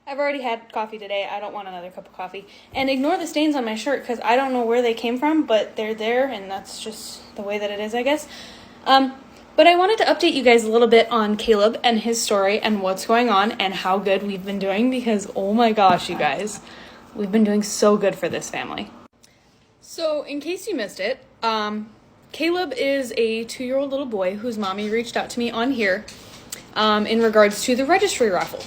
I've already had coffee today. I don't want another cup of coffee. And ignore the stains on my shirt because I don't know where they came from, but they're there, and that's just the way that it is, I guess. But I wanted to update you guys a little bit on Caleb and his story and what's going on and how good we've been doing because, oh my gosh, you guys, we've been doing so good for this family. So, in case you missed it, Caleb is a 2-year-old little boy whose mommy reached out to me on here in regards to the registry raffle.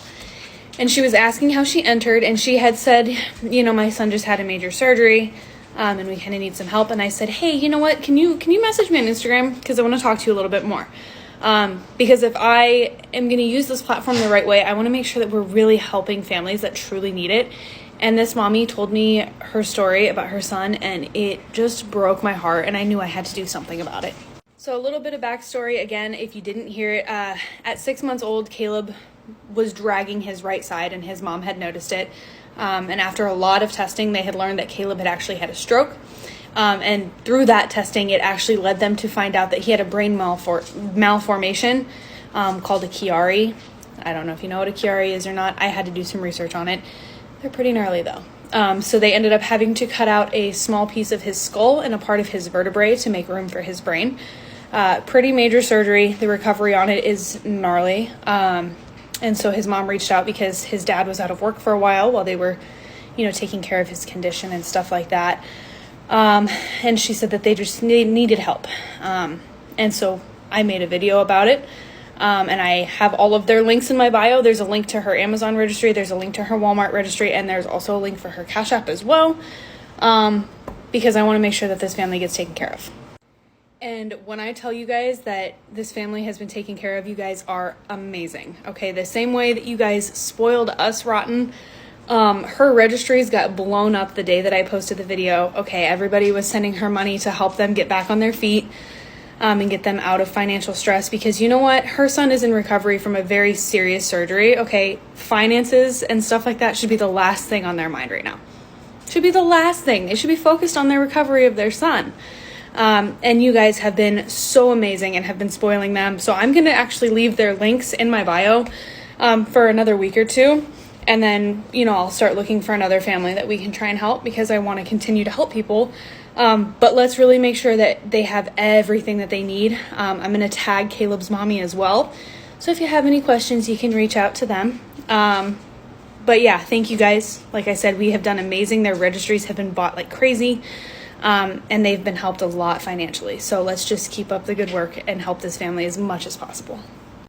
And she was asking how she entered, and she had said, you know, my son just had a major surgery, and we kind of need some help. And I said, hey, you know what, can you message me on Instagram? Because I want to talk to you a little bit more. Because if I am going to use this platform the right way, I want to make sure that we're really helping families that truly need it. And this mommy told me her story about her son, and it just broke my heart, and I knew I had to do something about it. So a little bit of backstory, again, if you didn't hear it, at 6 months old, Caleb was dragging his right side, and his mom had noticed it. And after a lot of testing, they had learned that Caleb had actually had a stroke. And through that testing, it actually led them to find out that he had a brain malformation called a Chiari. I don't know if you know what a Chiari is or not. I had to do some research on it. They're pretty gnarly, though. So they ended up having to cut out a small piece of his skull and a part of his vertebrae to make room for his brain. Pretty major surgery. The recovery on it is gnarly. And so his mom reached out because his dad was out of work for a while they were, taking care of his condition and stuff like that. And she said that they just needed help. And so I made a video about it. And I have all of their links in my bio. There's a link to her Amazon registry. There's a link to her Walmart registry. And there's also a link for her Cash App as well. Because I want to make sure that this family gets taken care of. And when I tell you guys that this family has been taken care of, you guys are amazing. Okay, the same way that you guys spoiled us rotten, her registries got blown up the day that I posted the video. Okay, everybody was sending her money to help them get back on their feet and get them out of financial stress because you know what? Her son is in recovery from a very serious surgery. Okay, finances and stuff like that should be the last thing on their mind right now. Should be the last thing. They should be focused on their recovery of their son. And you guys have been so amazing and have been spoiling them. So I'm going to actually leave their links in my bio for another week or two. And then, I'll start looking for another family that we can try and help because I want to continue to help people. But let's really make sure that they have everything that they need. I'm going to tag Caleb's mommy as well. So if you have any questions, you can reach out to them. But yeah, thank you guys. Like I said, we have done amazing. Their registries have been bought like crazy. And they've been helped a lot financially. So let's just keep up the good work and help this family as much as possible.